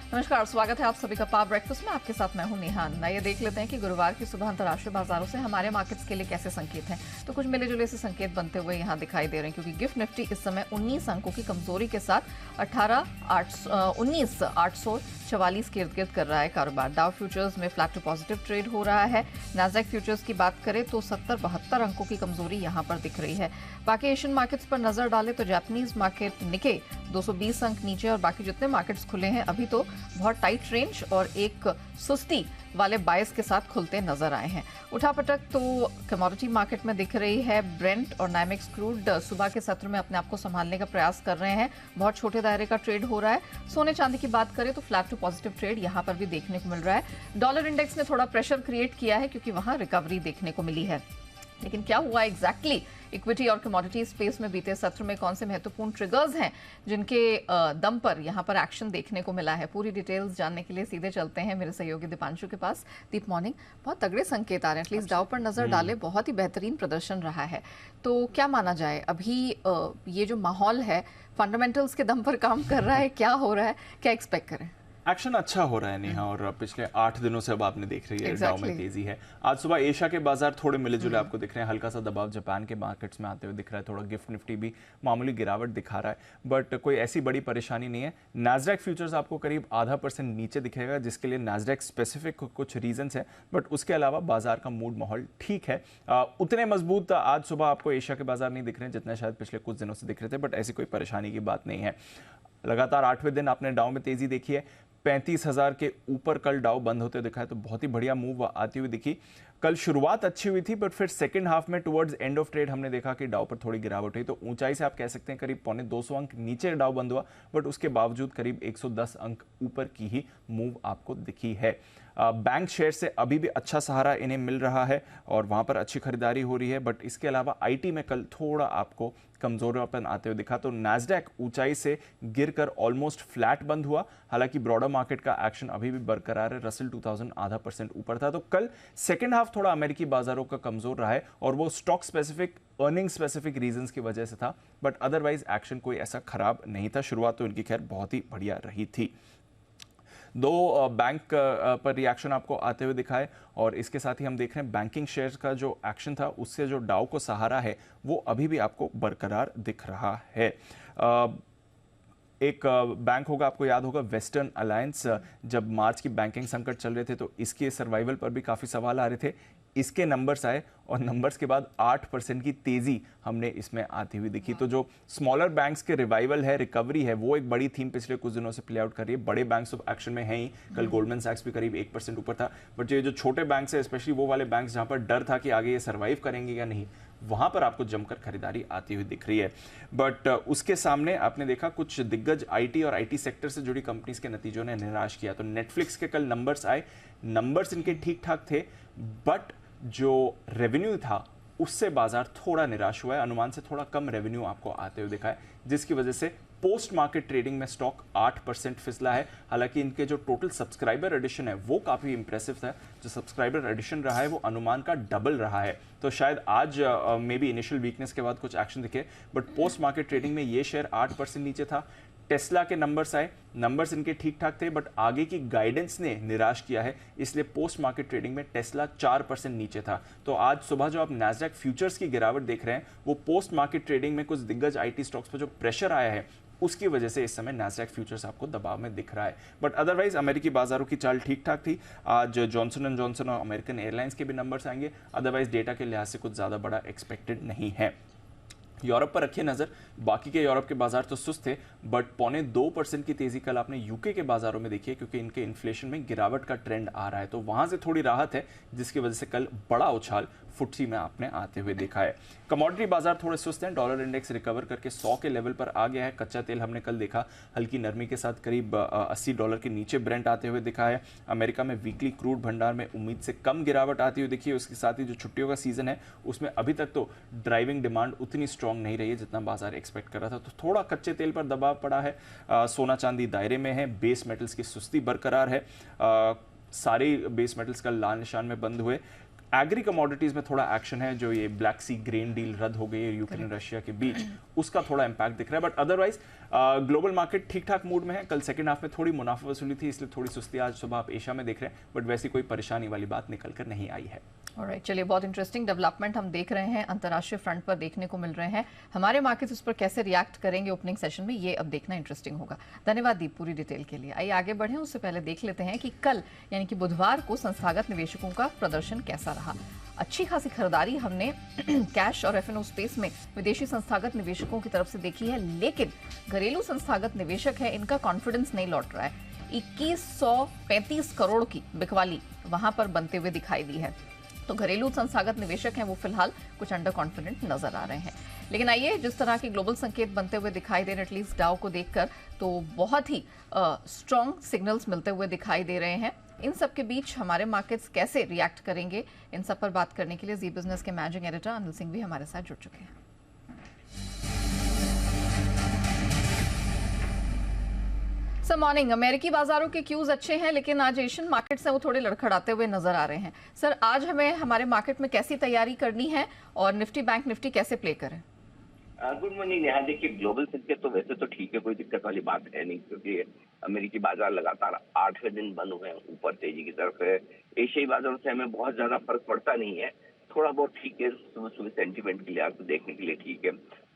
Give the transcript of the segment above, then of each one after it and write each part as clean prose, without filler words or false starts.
नमस्कार, स्वागत है आप सभी का पावर ब्रेकफास्ट में। आपके साथ मैं हूं निहान। आइए देख लेते हैं कि गुरुवार की सुबह अंतर्राष्ट्रीय बाजारों से हमारे मार्केट्स के लिए कैसे संकेत हैं। तो कुछ मिले जुले से संकेत बनते हुए यहां दिखाई दे रहे हैं, क्योंकि गिफ्ट निफ्टी इस समय 19 अंकों की कमजोरी के साथ 19,844 के इर्द गिर्द कर रहा है कारोबार। डाउ फ्यूचर्स में फ्लैट टू पॉजिटिव ट्रेड हो रहा है। नैस्डैक फ्यूचर्स की बात करें तो 70-72 अंकों की कमजोरी यहां पर दिख रही है। बाकी एशियन मार्केट्स पर नजर डालें तो जापानीज मार्केट निके 220 अंक नीचे, और बाकी जितने मार्केट्स खुले हैं अभी तो बहुत टाइट रेंज और एक सुस्ती वाले बायस के साथ खुलते नजर आए हैं। उठापटक तो कमोडिटी मार्केट में दिख रही है। ब्रेंट और नाइमेक्स क्रूड सुबह के सत्र में अपने आप को संभालने का प्रयास कर रहे हैं। बहुत छोटे दायरे का ट्रेड हो रहा है। सोने चांदी की बात करें तो फ्लैट टू पॉजिटिव ट्रेड यहां पर भी देखने को मिल रहा है। डॉलर इंडेक्स ने थोड़ा प्रेशर क्रिएट किया है, क्योंकि वहां रिकवरी देखने को मिली है। लेकिन क्या हुआ एग्जैक्टली इक्विटी और कमोडिटी स्पेस में बीते सत्र में, कौन से महत्वपूर्ण ट्रिगर्स हैं जिनके दम पर यहां पर एक्शन देखने को मिला है, पूरी डिटेल्स जानने के लिए सीधे चलते हैं मेरे सहयोगी दीपांशु के पास। दीप, मॉर्निंग। बहुत तगड़े संकेत आ रहे हैं, एटलीस्ट डाउ पर नजर डाले बहुत ही बेहतरीन प्रदर्शन रहा है। तो क्या माना जाए, अभी ये जो माहौल है फंडामेंटल्स के दम पर काम कर रहा है, क्या हो रहा है, क्या एक्सपेक्ट करें? एक्शन अच्छा हो रहा है नेहा, और पिछले 8 दिनों से अब आपने देख रही है डाउ में तेजी है। आज सुबह एशिया के बाजार थोड़े मिले जुले आपको दिख रहे हैं। हल्का सा दबाव जापान के मार्केट्स में आते हुए दिख रहा है। थोड़ा गिफ्ट निफ्टी भी मामूली गिरावट दिखा रहा है, बट कोई ऐसी बड़ी परेशानी नहीं है। नैस्डैक फ्यूचर्स आपको करीब 0.5% नीचे दिखेगा, जिसके लिए नैस्डैक स्पेसिफिक कुछ रीजंस है, बट उसके अलावा बाजार का मूड माहौल ठीक है। उतने मजबूत आज सुबह आपको एशिया के बाजार नहीं दिख रहे हैं जितने शायद पिछले कुछ दिनों से दिख रहे थे, बट ऐसी कोई परेशानी की बात नहीं है। लगातार 8वें दिन आपने डाउ में तेजी देखी है। 35,000 के ऊपर कल डाउ बंद होते दिखा है, तो बहुत ही बढ़िया मूव आती हुई दिखी। कल शुरुआत अच्छी हुई थी, बट फिर सेकंड हाफ में टुवर्ड्स एंड ऑफ ट्रेड हमने देखा कि डाउ पर थोड़ी गिरावट हुई। तो ऊंचाई से आप कह सकते हैं करीब 250 अंक नीचे डाउ बंद हुआ, बट उसके बावजूद करीब 110 अंक ऊपर की ही मूव आपको दिखी है। बैंक शेयर से अभी भी अच्छा सहारा इन्हें मिल रहा है और वहां पर अच्छी खरीदारी हो रही है, बट इसके अलावा आईटी में कल थोड़ा आपको कमजोरीपन आते हुए दिखा। तो नैस्डैक ऊंचाई से गिरकर ऑलमोस्ट फ्लैट बंद हुआ। हालांकि ब्रॉडर मार्केट का एक्शन अभी भी बरकरार है। रसल 2000 0.5% ऊपर था। तो कल सेकेंड हाफ थोड़ा अमेरिकी बाजारों का कमजोर रहा है, और वो stock specific, earning specific reasons की वजह से था, बट अदरवाइज एक्शन कोई ऐसा खराब नहीं था। शुरुआत तो इनकी खैर बहुत ही बढ़िया रही थी। दो बैंक पर रिएक्शन आपको आते हुए दिखा है, और इसके साथ ही हम देख रहे हैं बैंकिंग शेयर्स का जो एक्शन था उससे जो डाउ को सहारा है वो अभी भी आपको बरकरार दिख रहा है। एक बैंक होगा, आपको याद होगा वेस्टर्न अलायंस, जब मार्च की बैंकिंग संकट चल रहे थे तो इसके सर्वाइवल पर भी काफ़ी सवाल आ रहे थे। इसके नंबर्स आए और नंबर्स के बाद 8% की तेज़ी हमने इसमें आती हुई दिखी। तो जो स्मॉलर बैंक्स के रिवाइवल है, रिकवरी है, वो एक बड़ी थीम पिछले कुछ दिनों से प्ले आउट कर रही है। बड़े बैंक्स ऑफ एक्शन में हैं ही। कल गोल्डमैन सैक्स भी करीब 1% ऊपर था, बट ये जो छोटे बैंक्स है, स्पेशली वो वाले बैंक्स जहाँ पर डर था कि आगे ये सर्वाइव करेंगे या नहीं, वहां पर आपको जमकर खरीदारी आती हुई दिख रही है। बट उसके सामने आपने देखा कुछ दिग्गज आईटी और आईटी सेक्टर से जुड़ी कंपनीज के नतीजों ने निराश किया। तो नेटफ्लिक्स के कल नंबर्स आए, नंबर्स इनके ठीक ठाक थे, बट जो रेवेन्यू था उससे बाजार थोड़ा निराश हुआ है। अनुमान से थोड़ा कम रेवेन्यू आपको आते हुए दिखा है, जिसकी वजह से पोस्ट मार्केट ट्रेडिंग में स्टॉक 8% फिसला है। हालांकि इनके जो टोटल सब्सक्राइबर एडिशन है वो काफी इंप्रेसिव था। जो सब्सक्राइबर एडिशन रहा है वो अनुमान का डबल रहा है। तो शायद आज मे बी इनिशियल वीकनेस के बाद कुछ एक्शन दिखे, बट पोस्ट मार्केट ट्रेडिंग में ये शेयर 8% नीचे था। टेस्ला के नंबर्स आए, नंबर्स इनके ठीक ठाक थे, बट आगे की गाइडेंस ने निराश किया है, इसलिए पोस्ट मार्केट ट्रेडिंग में टेस्ला 4% नीचे था। तो आज सुबह जो आप नैस्डैक फ्यूचर्स की गिरावट देख रहे हैं वो पोस्ट मार्केट ट्रेडिंग में कुछ दिग्गज आईटी स्टॉक्स पर जो प्रेशर आया है उसकी वजह से इस समय नैस्डैक फ्यूचर्स आपको दबाव में दिख रहा है। बट अदरवाइज अमेरिकी बाजारों की चाल ठीक ठाक थी। आज जॉनसन एंड जॉनसन और अमेरिकन एयरलाइंस के भी नंबर्स आएंगे। अदरवाइज डेटा के लिहाज से कुछ ज्यादा बड़ा एक्सपेक्टेड नहीं है। यूरोप पर रखिए नजर। बाकी के यूरोप के बाजार तो सुस्त थे, बट 0.25% की तेजी कल आपने यूके के बाजारों में देखी है, क्योंकि इनके इन्फ्लेशन में गिरावट का ट्रेंड आ रहा है। तो वहां से थोड़ी राहत है, जिसकी वजह से कल बड़ा उछाल फुटसी में आपने आते हुए देखा है। कमोडिटी बाजार थोड़े सुस्त हैं। डॉलर इंडेक्स रिकवर करके 100 के लेवल पर आ गया है। कच्चा तेल हमने कल देखा हल्की नरमी के साथ करीब $80 के नीचे ब्रेंट आते हुए दिखा है। अमेरिका में वीकली क्रूड भंडार में उम्मीद से कम गिरावट आती हुई दिखी है। उसके साथ ही जो छुट्टियों का सीजन है उसमें अभी तक तो ड्राइविंग डिमांड उतनी स्ट्रांग नहीं रही है जितना बाजार एक्सपेक्ट कर रहा था। तो थोड़ा कच्चे तेल पर दबाव पड़ा है। सोना चांदी दायरे में है। बेस मेटल्स की सुस्ती बरकरार है। सारे बेस मेटल्स कल लाल निशान में बंद हुए। एग्री कमोडिटीज में थोड़ा एक्शन है। जो ये ब्लैक सी ग्रेन डील रद्द हो गई है यूक्रेन रशिया के बीच, उसका थोड़ा इंपैक्ट दिख रहा है। बट अदरवाइज ग्लोबल मार्केट ठीक ठाक मूड में है। कल सेकंड हाफ में थोड़ी मुनाफा वसूली थी, इसलिए थोड़ी सुस्ती आज सुबह आप एशिया में देख रहे हैं, बट वैसी कोई परेशानी वाली बात निकल कर नहीं आई है। ऑलराइट, चलिए, बहुत इंटरेस्टिंग डेवलपमेंट हम देख रहे हैं अंतर्राष्ट्रीय फ्रंट पर देखने को मिल रहे हैं। हमारे मार्केट्स उस पर कैसे रिएक्ट करेंगे ओपनिंग सेशन में, ये अब देखना इंटरेस्टिंग होगा। धन्यवाद दीप पूरी डिटेल के लिए। आइए आगे बढ़ें, उससे पहले देख लेते हैं कि कल यानी कि बुधवार को संस्थागत निवेशकों का प्रदर्शन कैसा रहा। अच्छी खासी खरीदारी हमने कैश और एफएनओ स्पेस में विदेशी संस्थागत निवेशकों की तरफ से देखी है, लेकिन घरेलू संस्थागत निवेशक है, इनका कॉन्फिडेंस नहीं लौट रहा है। 2135 करोड़ की बिकवाली वहां पर बनते हुए दिखाई दी है। तो घरेलू संस्थागत निवेशक हैं वो फिलहाल कुछ अंडर कॉन्फिडेंट नजर आ रहे हैं। लेकिन आइए, जिस तरह के ग्लोबल संकेत बनते हुए दिखाई दे रहे हैं, एटलीस्ट डाउ को देखकर, तो बहुत ही स्ट्रॉन्ग सिग्नल्स मिलते हुए दिखाई दे रहे हैं। इन सब के बीच हमारे मार्केट्स कैसे रिएक्ट करेंगे, इन सब पर बात करने के लिए जी बिजनेस के मैनेजिंग एडिटर अनिल सिंह भी हमारे साथ जुड़ चुके हैं। सर मॉर्निंग, अमेरिकी बाजारों के क्यूज अच्छे हैं, लेकिन आज एशियन मार्केट से वो थोड़े लड़खड़ाते हुए नजर आ रहे हैं। सर, आज हमें हमारे मार्केट में कैसी तैयारी करनी है और निफ्टी बैंक निफ्टी कैसे प्ले करें? Good morning Neha. देखिए, ग्लोबल संकेत तो वैसे तो ठीक है, कोई दिक्कत वाली बात है नहीं, क्योंकि अमेरिकी बाजार लगातार 8वें दिन बंद हुए हैं, ऊपर तेजी की तरफ है। एशियाई बाजारों से हमें बहुत ज्यादा फर्क पड़ता नहीं है, थोड़ा बहुत ठीक है, सुबह सुबह सेंटीमेंट के लिए आपको देखने के लिए ठीक है।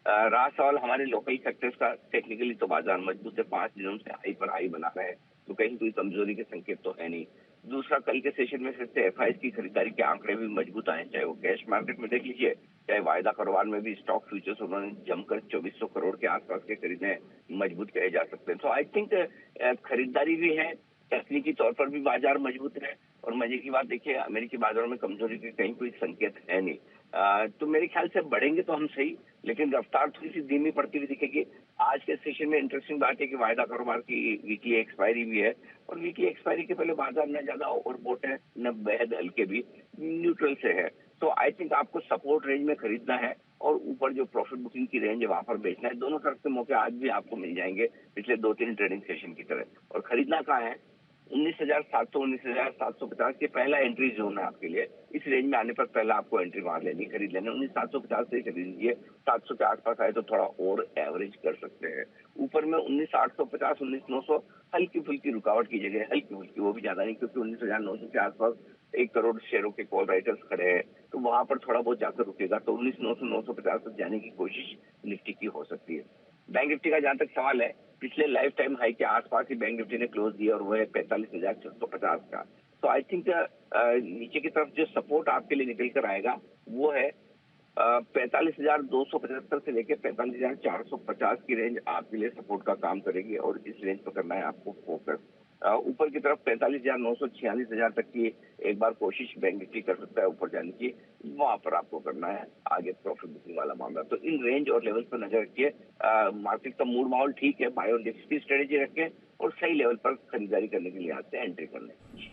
रहा सवाल हमारे लोकल सेक्टर्स का, टेक्निकली तो बाजार मजबूत है, 5 दिनों से हाई पर हाई बना रहे हैं, तो कहीं कोई कमजोरी के संकेत तो है नहीं। दूसरा, कल के सेशन में फिर से एफआईएस की खरीदारी के आंकड़े भी मजबूत आए, चाहे वो कैश मार्केट में देख लीजिए, चाहे वायदा कारोबार में भी स्टॉक फ्यूचर्स उन्होंने जमकर 2400 करोड़ के आसपास के खरीदे मजबूत कहे जा सकते हैं। तो आई थिंक खरीदारी भी है, तकनीकी तौर पर भी बाजार मजबूत है, और मजे की बात देखिए, अमेरिकी बाजारों में कमजोरी के कहीं कोई संकेत है नहीं। तो मेरे ख्याल से बढ़ेंगे तो हम सही, लेकिन रफ्तार थोड़ी सी धीमी पड़ती हुई दिखेगी। आज के सेशन में इंटरेस्टिंग बात है कि वायदा कारोबार की वीकली एक्सपायरी भी है, और वीकली एक्सपायरी के पहले बाजार न ज्यादा ओवरबोट है, न बेहद हल्के भी, न्यूट्रल से है। तो आई थिंक आपको सपोर्ट रेंज में खरीदना है, और ऊपर जो प्रॉफिट बुकिंग की रेंज है वहां पर बेचना है। दोनों तरफ से मौके आज भी आपको मिल जाएंगे, पिछले 2-3 ट्रेडिंग सेशन की तरह। और खरीदना कहाँ है? 19,700 19,750 के पहला एंट्री जोन है आपके लिए। इस रेंज में आने पर पहला आपको एंट्री मार लेनी, खरीद लेना। 19,750 से खरीद लीजिए, 700 के आसपास आए तो थोड़ा और एवरेज कर सकते हैं। ऊपर में 19,850 19,900 हल्की फुल्की रुकावट की जगह, हल्की फुल्की, वो भी ज्यादा नहीं, क्योंकि 19,900 के आसपास 1 करोड़ शेयरों के कॉल राइटर्स खड़े हैं, तो वहां पर थोड़ा बहुत जाकर रुकेगा। तो 19,900 950 तक जाने की कोशिश निफ्टी की हो सकती है। बैंक निफ्टी का जहां तक सवाल है, पिछले लाइफ टाइम हाई के आसपास ही बैंक निफ्टी ने क्लोज दिया, और वो है 45,650 का। तो आई थिंक नीचे की तरफ जो सपोर्ट आपके लिए निकल कर आएगा वो है 45,275 से लेकर 45,450 की रेंज आपके लिए सपोर्ट का काम करेगी, और इस रेंज पर करना है आपको फोकस। ऊपर की तरफ 45,900 46,000 तक की एक बार कोशिश बैंक निफ्टी कर सकता है ऊपर जाने की, वहां पर आपको करना है आगे प्रॉफिट बुकिंग वाला मामला। तो इन रेंज और लेवल पर नजर रखिए। मार्केट का मूड माहौल ठीक है, बाय ऑन डिप्स की स्ट्रेटेजी रखें, और सही लेवल पर खरीदारी करने के लिए आते हैं एंट्री करने।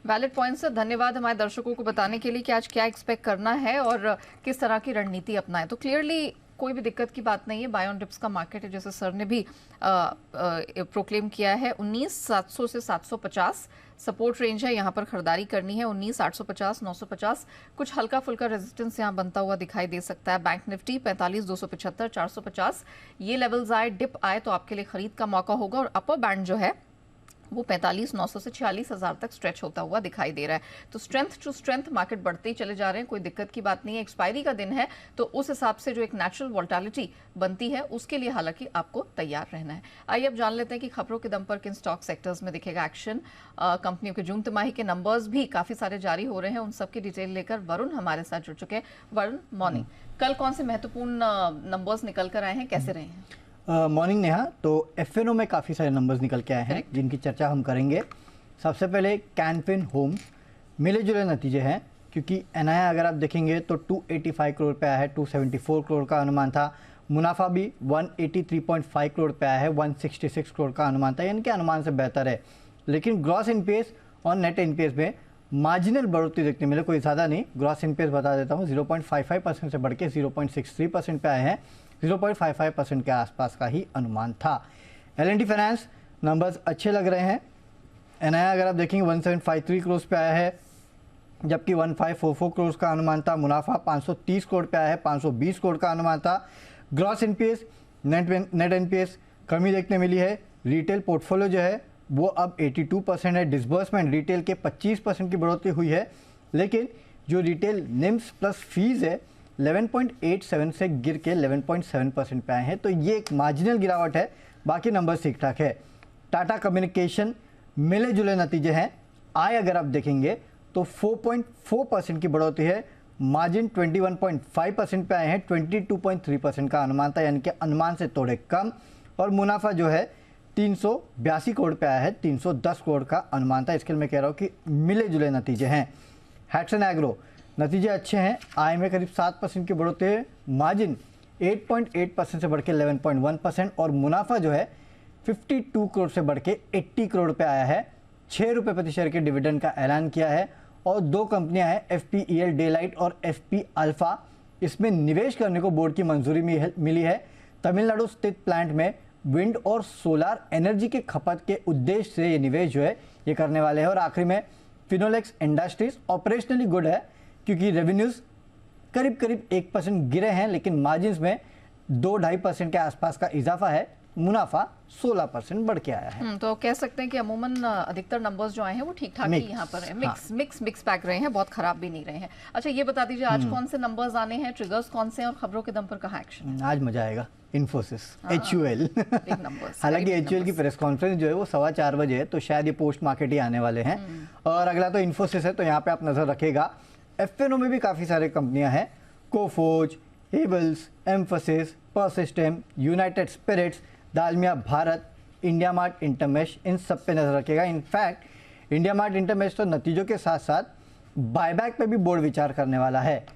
वैलिड पॉइंट सर, धन्यवाद हमारे दर्शकों को बताने के लिए कि आज क्या एक्सपेक्ट करना है और किस तरह की रणनीति अपनाएं। तो क्लियरली कोई भी दिक्कत की बात नहीं है, बाय ऑन डिप्स का मार्केट है, जैसे सर ने भी प्रोक्लेम किया है। 19,700 से 750 सपोर्ट रेंज है, यहाँ पर खरीदारी करनी है। 19,850 950 कुछ हल्का फुल्का रेजिस्टेंस यहाँ बनता हुआ दिखाई दे सकता है। बैंक निफ्टी 45,275 450 ये लेवल्स आए, डिप आए तो आपके लिए खरीद का मौका होगा, और अपर बैंड जो है वो 45,900 से 46,000 तक स्ट्रेच होता हुआ दिखाई दे रहा है। तो स्ट्रेंथ टू स्ट्रेंथ मार्केट बढ़ते ही चले जा रहे हैं, कोई दिक्कत की बात नहीं है। एक्सपायरी का दिन है, तो उस हिसाब से जो एक नेचुरल वोलेटिलिटी बनती है उसके लिए हालांकि आपको तैयार रहना है। आइए अब जान लेते हैं कि खबरों के दम पर किन स्टॉक सेक्टर्स में दिखेगा एक्शन। कंपनियों के जून तिमाही के नंबर्स भी काफी सारे जारी हो रहे हैं, उन सबकी डिटेल लेकर वरुण हमारे साथ जुड़ चुके हैं। वरुण, मॉर्निंग। कल कौन से महत्वपूर्ण नंबर्स निकल कर आए हैं, कैसे रहे हैं? मॉर्निंग नेहा, तो एफएनओ में काफ़ी सारे नंबर्स निकल के आए हैं जिनकी चर्चा हम करेंगे। सबसे पहले कैनफिन होम्स, मिले जुले नतीजे हैं, क्योंकि एनआईआई अगर आप देखेंगे तो 285 करोड़ पे आया है, 274 करोड़ का अनुमान था। मुनाफा भी 183.5 करोड़ पे आया है, 166 करोड़ का अनुमान था, यानी कि अनुमान से बेहतर है। लेकिन ग्रॉस एनपीएस और नेट एनपीएस में मार्जिनल बढ़ोतरी देखने मिले, कोई ज़्यादा नहीं। ग्रॉस एनपीएस बता देता हूँ, 0.55% से बढ़ के 0.63% पे आए हैं, 0.55% के आसपास का ही अनुमान था। L&T फाइनेंस नंबर्स अच्छे लग रहे हैं। एनआईआई अगर आप देखेंगे 1753 करोड़ पे आया है, जबकि 1544 करोड़ का अनुमान था। मुनाफा 530 करोड़ पे आया है, 520 करोड़ का अनुमान था। ग्रॉस एनपीएस नेट एनपीएस कमी देखने मिली है। रिटेल पोर्टफोलियो जो है वो अब 82% है। डिसबर्समेंट रिटेल के 25% की बढ़ोतरी हुई है, लेकिन जो रिटेल निम्स प्लस फीस है 11.87 से गिर के 11.7% पे आए हैं, तो ये एक मार्जिनल गिरावट है, बाकी नंबर ठीक ठाक है। टाटा कम्युनिकेशन मिले जुले नतीजे हैं। आय अगर आप देखेंगे तो 4.4% की बढ़ोतरी है, मार्जिन 21.5% पे आए हैं, 22.3% का अनुमान था, यानी कि अनुमान से थोड़े कम। और मुनाफा जो है 382 करोड़ पे आया है, 310 करोड़ का अनुमान था, इसके लिए मैं कह रहा हूँ कि मिले जुले नतीजे हैं। हैट्सन एग्रो नतीजे अच्छे हैं, आय में करीब 7% की बढ़ोतरी है, मार्जिन 8.8% से बढ़ के 11.1% और मुनाफा जो है 52 करोड़ से बढ़ के 80 करोड़ पे आया है। 6 रुपये प्रति शेयर के डिविडेंड का ऐलान किया है। और दो कंपनियां हैं FPEL डेलाइट और FP अल्फा, इसमें निवेश करने को बोर्ड की मंजूरी मिली है। तमिलनाडु स्थित प्लांट में विंड और सोलार एनर्जी के खपत के उद्देश्य से ये निवेश जो है ये करने वाले हैं। और आखिरी में फिनोलेक्स इंडस्ट्रीज ऑपरेशनली गुड है, क्योंकि रेवेन्यूज करीब करीब 1% गिरे हैं, लेकिन मार्जिन में 2-2.5% के आसपास का इजाफा है, मुनाफा 16% बढ़ के आया है। तो कह सकते हैं कि अमूमन अधिकतर नंबर्स जो आए हैं वो ठीक ठाक ही यहाँ पर है, मिक्स पैक रहे हैं, बहुत खराब भी नहीं रहे हैं। अच्छा ये बता दीजिए आज कौन से नंबर्स आने हैं, ट्रिगर्स कौन से हैं और खबरों के दम पर कहाँ एक्शन? आज मजा आएगा। इन्फोसिस, HUL हालांकि HUL की प्रेस कॉन्फ्रेंस जो है वो 4:15 बजे है, तो शायद ये पोस्ट मार्केट ही आने वाले हैं। और अगला तो इन्फोसिस है, तो यहाँ पे आप नजर रखेगा। FNO में भी काफ़ी सारी कंपनियां हैं, Coforge, Havells, Mphasis, Persistent, United Spirits, Dalmia Bharat, India Mart Intermesh, इन सब पे नजर रखेगा। इनफैक्ट इंडिया मार्ट इंटरमेश तो नतीजों के साथ साथ बायबैक पे भी बोर्ड विचार करने वाला है।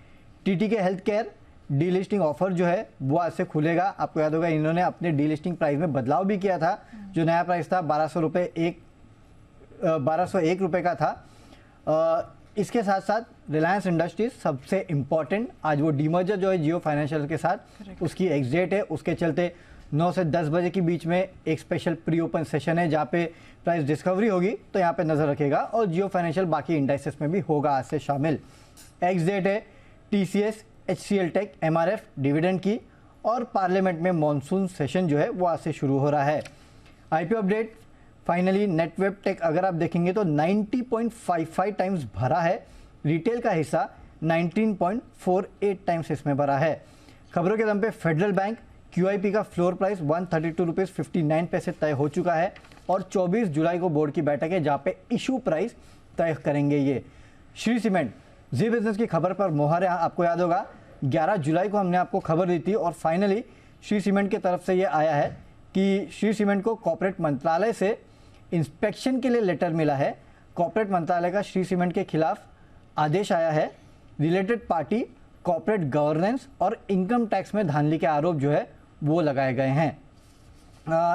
TTK health care delisting offer जो है वो आज से खुलेगा। आपको याद होगा इन्होंने अपने डीलिस्टिंग प्राइस में बदलाव भी किया था, जो नया प्राइस था 1201 रुपये का था। इसके साथ साथ रिलायंस इंडस्ट्रीज सबसे इम्पॉर्टेंट, आज वो डीमर्जर जो है जियो फाइनेंशियल के साथ उसकी एग्जिट है, उसके चलते 9 से 10 बजे के बीच में एक स्पेशल प्री ओपन सेशन है जहाँ पे प्राइस डिस्कवरी होगी, तो यहाँ पे नजर रखेगा। और जियो फाइनेंशियल बाकी इंडाइसेस में भी होगा आज से शामिल। एग्जिट है TCS, HCL tech, MRF dividend की। और पार्लियामेंट में मॉनसून सेशन जो है वो आज से शुरू हो रहा है। IPO update finally Netweb tech अगर आप देखेंगे तो 90.55 टाइम्स भरा है, रिटेल का हिस्सा 19.48 टाइम्स इसमें भरा है। खबरों के दम पे फेडरल बैंक QIP का फ्लोर प्राइस 132.59 तय हो चुका है और 24 जुलाई को बोर्ड की बैठक है जहां पे इशू प्राइस तय करेंगे ये। श्री सीमेंट जी बिजनेस की खबर पर मोहर है, आपको याद होगा 11 जुलाई को हमने आपको खबर दी थी और फाइनली श्री सीमेंट की तरफ से ये आया है कि श्री सीमेंट को कॉर्पोरेट मंत्रालय से इंस्पेक्शन के लिए लेटर मिला है। कॉर्पोरेट मंत्रालय का श्री सीमेंट के खिलाफ आदेश आया है। रिलेटेड पार्टी कॉर्पोरेट गवर्नेंस और इनकम टैक्स में धांधली के आरोप जो है वो लगाए गए हैं।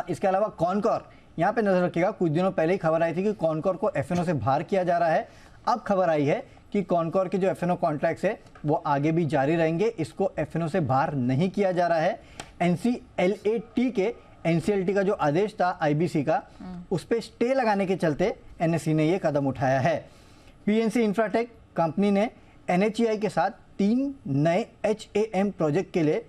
इसके अलावा कॉनकॉर यहाँ पे नजर रखिएगा, कुछ दिनों पहले ही खबर आई थी कि कॉनकॉर को FNO से बाहर किया जा रहा है। अब खबर आई है कि कॉनकॉर के जो FNO कॉन्ट्रैक्ट्स है वो आगे भी जारी रहेंगे, इसको FNO से बाहर नहीं किया जा रहा है। NCLAT के NCLT का जो आदेश था IBC का, उस पर स्टे लगाने के चलते NSE ने ये कदम उठाया है। PNC इंफ्राटेक कंपनी ने NHEI के साथ 3 नए HAM प्रोजेक्ट के लिए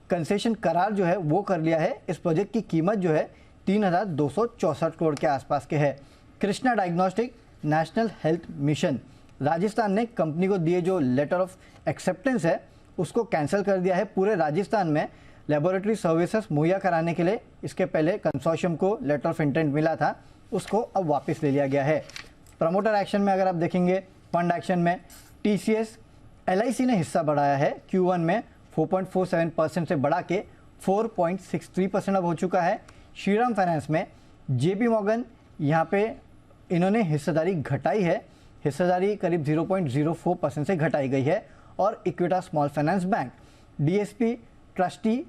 कंसेशन करार जो है वो कर लिया है। इस प्रोजेक्ट की कीमत जो है 3,264 करोड़ के आसपास के है। Krishna diagnostic national health mission, Rajasthan ने कंपनी को दिए जो लेटर ऑफ एक्सेप्टेंस है उसको कैंसिल कर दिया है। पूरे राजस्थान में लेबोरेटरी सर्विसेज मुहैया कराने के लिए इसके पहले कंसोर्शियम को लेटर ऑफ इंटेंट मिला था, उसको अब वापस ले लिया गया है। प्रमोटर एक्शन में अगर आप देखेंगे, फंड एक्शन में TCS LIC ने हिस्सा बढ़ाया है। Q1 में 4.47% से बढ़ा के 4.63% अब हो चुका है। श्रीराम फाइनेंस में JP मॉर्गन यहाँ पे इन्होंने हिस्सेदारी घटाई है, हिस्सेदारी करीब 0.04% से घटाई गई है। और इक्विटा small finance bank DSP trustee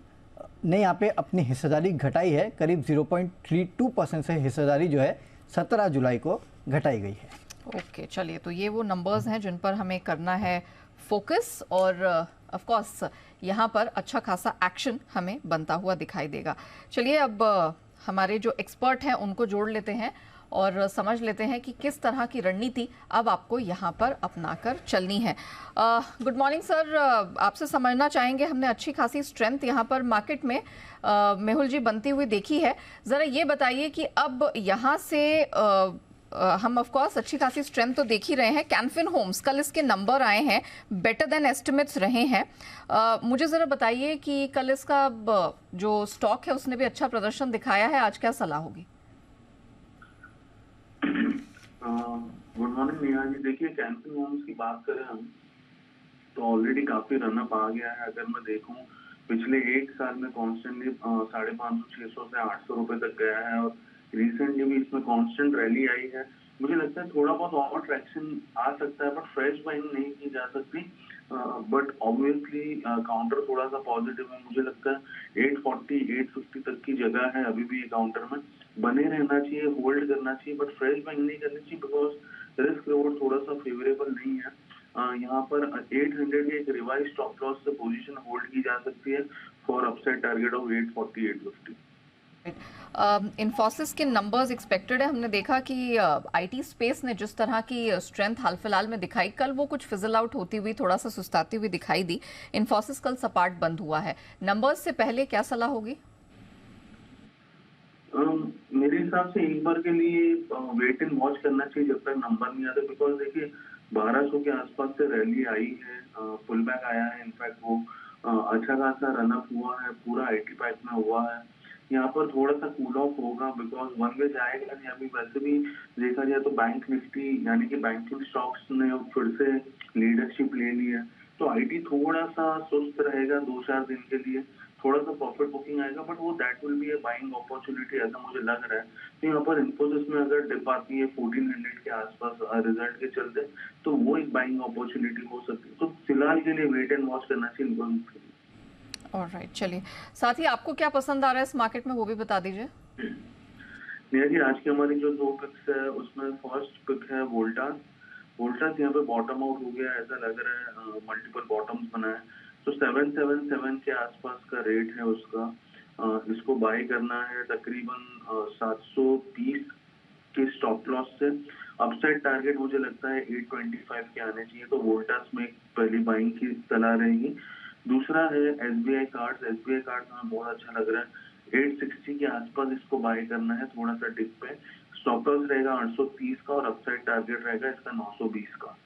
ने यहाँ पे अपनी हिस्सेदारी घटाई है, करीब 0.32% से हिस्सेदारी जो है 17 जुलाई को घटाई गई है। ओके चलिए, तो ये वो नंबर्स हैं जिन पर हमें करना है फोकस और ऑफ कोर्स यहाँ पर अच्छा खासा एक्शन हमें बनता हुआ दिखाई देगा। चलिए अब हमारे जो एक्सपर्ट हैं उनको जोड़ लेते हैं और समझ लेते हैं कि किस तरह की रणनीति अब आपको यहाँ पर अपनाकर चलनी है। गुड मॉर्निंग सर, आपसे समझना चाहेंगे, हमने अच्छी खासी स्ट्रेंथ यहाँ पर मार्केट में मेहुल जी बनती हुई देखी है। ज़रा ये बताइए कि अब यहाँ से हम ऑफ कोर्स अच्छी खासी स्ट्रेंथ तो देख ही रहे हैं। कैनफिन होम्स कल इसके नंबर आए हैं, बेटर देन एस्टिमेट्स रहे हैं। मुझे ज़रा बताइए कि कल इसका जो स्टॉक है उसने भी अच्छा प्रदर्शन दिखाया है, आज क्या सलाह होगी? Good morning Neha ji. देखिए, कैनफिन होम्स की बात करें हम तो ऑलरेडी काफी रनअप आ गया है। अगर मैं देखूं पिछले एक साल में कॉन्स्टेंटली 550-600 से 800 रुपए तक गया है और रिसेंटली भी इसमें कांस्टेंट रैली आई है। मुझे लगता है थोड़ा बहुत और ट्रैक्शन आ सकता है, बट फ्रेश बाइंग नहीं की जा सकती। बट ऑब्वियसली काउंटर थोड़ा सा पॉजिटिव है। मुझे लगता है 840 850 तक की जगह है अभी भी काउंटर में, बने रहना चाहिए, होल्ड करना चाहिए, बट फ्रेश बाइंग नहीं करनी चाहिए बिकॉज रिस्क रिवॉर्ड थोड़ा सा फेवरेबल नहीं है। यहाँ पर 800 के एक रिवाइज स्टॉप लॉस से पोजीशन होल्ड की जा सकती है for upside target of 840 850। Infosys के नंबर्स एक्सपेक्टेड है। हमने देखा कि आईटी स्पेस ने जिस तरह की स्ट्रेंथ हाल फिलहाल में दिखाई, कल वो कुछ फिजल आउट होती हुई, थोड़ा सा सुस्ताती हुई दिखाई दी। इन्फोसिस कल सपाट बंद हुआ है। नंबर्स से पहले क्या सलाह होगी? मेरे हिसाब से एक बार के लिए वेट एंड वॉच करना चाहिए जब तक नंबर नहीं आता। बिकॉज देखिए 1200 के आसपास से रैली आई है, पुल बैक आया है, इनफैक्ट वो अच्छा खासा रनअप हुआ है, पूरा आईटी पाइप में हुआ है। यहाँ पर थोड़ा सा कूल ऑफ होगा बिकॉज वन वे जाएगा नहीं। अभी वैसे भी देखा जाए तो बैंक निफ्टी यानी कि बैंकिंग स्टॉक्स ने फिर से लीडरशिप ले ली है, तो आईटी थोड़ा सा सुस्त रहेगा 2-4 दिन के लिए। थोड़ा सा प्रॉफिट बुकिंग आएगा, बट वो that will be A buying opportunity ऐसा मुझे लग रहा है। तो यहाँ पर इन्फोसिस में अगर डिप आती है 1400 के आसपास रिजल्ट के चलते, तो वो एक बाइंग अपॉर्चुनिटी हो सकती है। तो फिलहाल के लिए वेट एंड वॉच करना चाहिए इन्फोसिस के लिए। ऑलराइट, चलिए, साथ ही आपको क्या पसंद आ रहा है इस मार्केट में वो भी बता दीजिए। नेहा जी, आज की हमारी जो 2 पिक्स है उसमें फर्स्ट पिक है वोल्टास। वोल्टास यहाँ पे बॉटम आउट हो गया ऐसा लग रहा है, मल्टीपल बॉटम्स बना है, तो 777 के आसपास का रेट है उसका। इसको बाय करना है तकरीबन 730 के स्टॉप लॉस से। अपसाइड टारगेट मुझे लगता है 825 के आने चाहिए, तो वोल्टास में एक पहली बाइंग की सलाह रहेगी। दूसरा है एसबीआई कार्ड्स। एसबीआई कार्ड्स हमें बहुत अच्छा लग रहा है, 860 के आसपास इसको बाय करना है, थोड़ा सा डिप पे। स्टॉप लॉस रहेगा 830 का और अपसाइड टारगेट रहेगा इसका 920 का।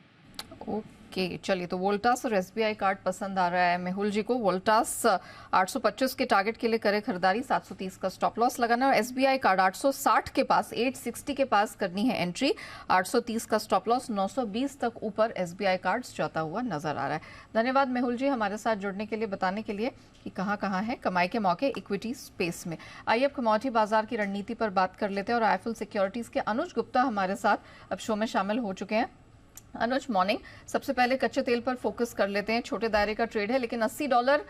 ओके, चलिए, तो वोल्टास और एसबीआई कार्ड पसंद आ रहा है मेहुल जी को। वोल्टास 825 के टारगेट के लिए करे खरीदारी, 730 का स्टॉप लॉस लगाना, और एसबीआई कार्ड 860 के पास, 860 के पास करनी है एंट्री, 830 का स्टॉप लॉस, 920 तक ऊपर एसबीआई कार्ड्स जाता हुआ नजर आ रहा है। धन्यवाद मेहुल जी हमारे साथ जुड़ने के लिए, बताने के लिए कि कहाँ कहाँ है कमाई के मौके इक्विटी स्पेस में। आइए अब कमोडिटी बाजार की रणनीति पर बात कर लेते हैं, और आईएफएल सिक्योरिटीज के अनुज गुप्ता हमारे साथ अब शो में शामिल हो चुके हैं। अनुज, मॉर्निंग। सबसे पहले कच्चे तेल पर फोकस कर लेते हैं। छोटे दायरे का ट्रेड है, लेकिन $80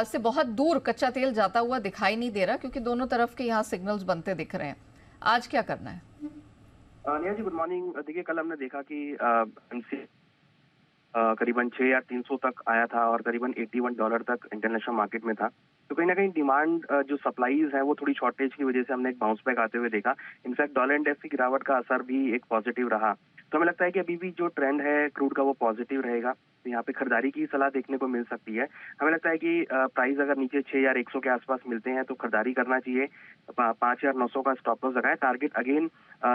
से बहुत दूर कच्चा तेल जाता हुआ दिखाई नहीं दे रहा, क्योंकि दोनों तरफ के यहाँ सिग्नल्स बनते दिख रहे हैं। आज क्या करना है? Neha ji, good morning. देखिए, कल हमने देखा कि एमसी करीबन 6,300 तक आया था और करीबन $81 तक इंटरनेशनल मार्केट में था। तो कहीं ना कहीं डिमांड जो सप्लाईज है वो थोड़ी शॉर्टेज की वजह से हमने एक बाउंस बैक आते हुए देखा। इनफैक्ट डॉलर इंडेक्स की गिरावट का असर भी एक पॉजिटिव रहा। तो हमें लगता है कि अभी भी जो ट्रेंड है क्रूड का वो पॉजिटिव रहेगा। तो यहाँ पे खरीदारी की सलाह देखने को मिल सकती है। हमें लगता है कि प्राइस अगर नीचे 6,100 के आसपास मिलते हैं तो खरीदारी करना चाहिए। 5,900 का स्टॉप लॉस लगाए। टारगेट अगेन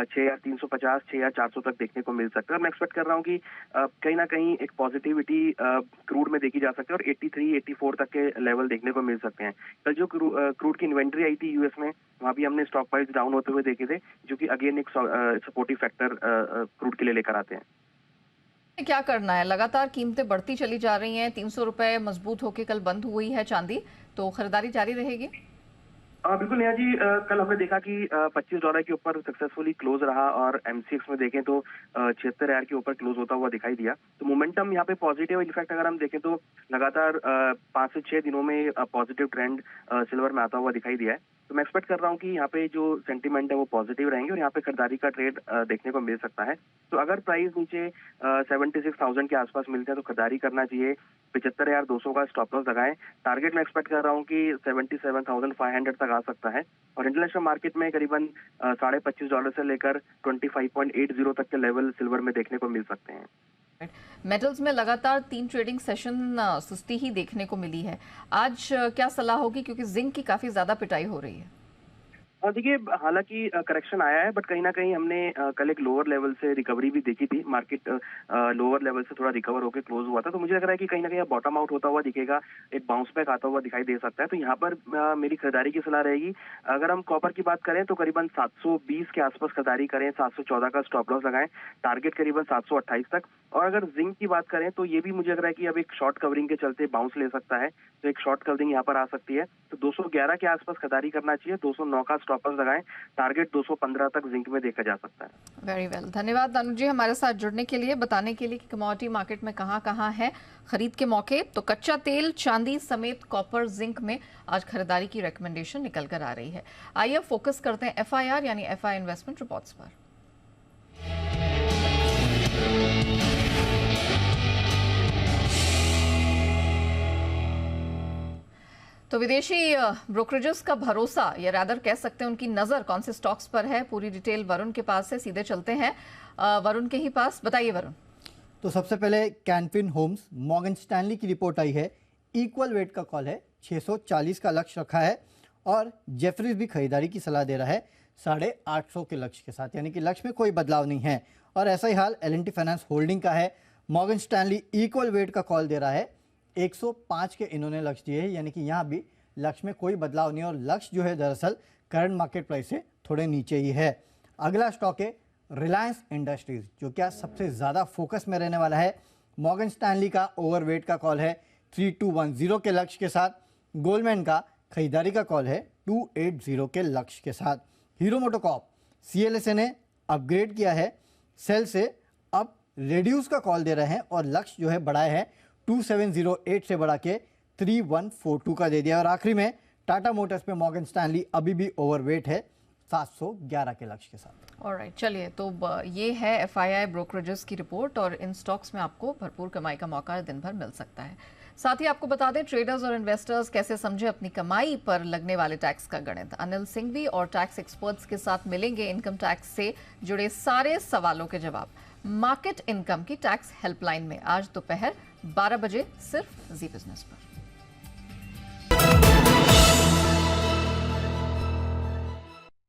6,350 6,400 तक देखने को मिल सकता है। मैं एक्सपेक्ट कर रहा हूँ कि कहीं ना कहीं एक पॉजिटिविटी क्रूड में देखी जा सकती है और 83 84 तक के लेवल देखने को मिल सकते हैं। कल जो क्रूड की इन्वेंट्री आई थी यूएस में, वहाँ भी हमने स्टॉक प्राइस डाउन होते हुए देखे थे, जो कि अगेन एक सपोर्टिव फैक्टर क्रूड के लिए लेकर आते हैं। क्या करना है? लगातार कीमतें बढ़ती चली जा रही हैं। 300 रुपए मजबूत होकर कल बंद हुई है चांदी, तो खरीदारी जारी रहेगी? बिल्कुल नेहा जी, कल हमने देखा कि $25 के ऊपर सक्सेसफुली क्लोज रहा और एमसीएक्स में देखें तो 76,000 के ऊपर क्लोज होता हुआ दिखाई दिया। तो मोमेंटम यहाँ पे पॉजिटिव है। इनफैक्ट अगर हम देखें तो लगातार 5 से 6 दिनों में पॉजिटिव ट्रेंड सिल्वर में आता हुआ दिखाई दिया है। तो मैं एक्सपेक्ट कर रहा हूँ कि यहाँ पे जो सेंटीमेंट है वो पॉजिटिव रहेंगे और यहाँ पे खरीदारी का ट्रेड देखने को मिल सकता है। तो अगर प्राइस नीचे 76,000 के आसपास मिलते हैं तो खरीदारी करना चाहिए। 75,200 का स्टॉप लॉस लगाएं। टारगेट मैं एक्सपेक्ट कर रहा हूँ कि 77,500 तक आ सकता है और इंटरनेशनल मार्केट में करीबन $25.5 से लेकर 25.80 तक के लेवल सिल्वर में देखने को मिल सकते हैं। मेटल्स में लगातार 3 ट्रेडिंग सेशन सुस्ती ही देखने को मिली है। आज क्या सलाह होगी, क्योंकि जिंक की काफी ज्यादा पिटाई हो रही है? देखिए, हालांकि करेक्शन आया है बट कहीं ना कहीं हमने कल एक लोअर लेवल से रिकवरी भी देखी थी। मार्केट लोअर लेवल से थोड़ा रिकवर होकर क्लोज हुआ था, तो मुझे लग रहा है कि कहीं ना कहीं बॉटम आउट होता हुआ दिखेगा, एक बाउंस बैक आता हुआ दिखाई दे सकता है। तो यहाँ पर मेरी खरीदारी की सलाह रहेगी। अगर हम कॉपर की बात करें तो करीबन 720 के आसपास खरीदारी करें, 714 का स्टॉप लॉस लगाएं, टारगेट करीबन 728 तक। और अगर जिंक की बात करें तो ये भी मुझे लग रहा है कि अब एक शॉर्ट कवरिंग के चलते बाउंस ले सकता है, तो एक शॉर्ट कवरिंग यहाँ पर आ सकती है। तो 211 के आसपास खरीदारी करना चाहिए, 209 का स्टॉप लॉस लगाएं, टारगेट 215 तक जिंक में देखा जा सकता है। वेरी वेल, धन्यवाद अनुज जी हमारे साथ जुड़ने के लिए, बताने के लिए कि कमोडिटी मार्केट में कहां है खरीद के मौके। तो कच्चा तेल, चांदी समेत कॉपर, जिंक में आज खरीदारी की रिकमेंडेशन निकल कर आ रही है। आइए फोकस करते हैं FIR यानी FI इन्वेस्टमेंट रिपोर्ट्स पर। तो विदेशी ब्रोकरेजेस का भरोसा, या रादर कह सकते हैं उनकी नजर कौन से स्टॉक्स पर है, पूरी डिटेल वरुण के पास से सीधे चलते हैं वरुण के ही पास। बताइए वरुण। तो सबसे पहले कैनफिन होम्स, मॉर्गन स्टैनली की रिपोर्ट आई है, इक्वल वेट का कॉल है, 640 का लक्ष्य रखा है और जेफरीज भी खरीदारी की सलाह दे रहा है 850 के लक्ष्य के साथ, यानी कि लक्ष्य में कोई बदलाव नहीं है। और ऐसा ही हाल L&T फाइनेंस होल्डिंग का है। मॉर्गन स्टैनली इक्वल वेट का कॉल दे रहा है, 105 के इन्होंने लक्ष्य दिए हैं, यानी कि यहाँ भी लक्ष्य में कोई बदलाव नहीं है और लक्ष्य जो है दरअसल करंट मार्केट प्राइस से थोड़े नीचे ही है। अगला स्टॉक है रिलायंस इंडस्ट्रीज, जो क्या सबसे ज़्यादा फोकस में रहने वाला है। मॉर्गन स्टैनली का ओवरवेट का कॉल है 3210 के लक्ष्य के साथ। गोल्डमैन का खरीदारी का कॉल है 280 के लक्ष्य के साथ। हीरो मोटोकॉर्प CLSA ने अपग्रेड किया है, सेल से अब रेड्यूस का कॉल दे रहे हैं और लक्ष्य जो है बढ़ाया है 2708 से बढ़ा के 3142 का दे दिया। और आखिरी में टाटा मोटर्स पे मॉर्गन स्टैनली अभी भी ओवरवेट है 711 के लक्ष्य के साथ। ऑलराइट, चलिए तो ये है FII ब्रोकरेजेस की रिपोर्ट और इन स्टॉक्स में आपको भरपूर कमाई का मौका दिन भर मिल सकता है। साथ ही आपको बता दें ट्रेडर्स और इन्वेस्टर्स कैसे समझे अपनी कमाई पर लगने वाले टैक्स का गणित। अनिल सिंघवी और टैक्स एक्सपर्ट्स के साथ मिलेंगे इनकम टैक्स से जुड़े सारे सवालों के जवाब मार्केट इनकम की टैक्स हेल्पलाइन में आज दोपहर 12 बजे सिर्फ जी बिजनेस पर।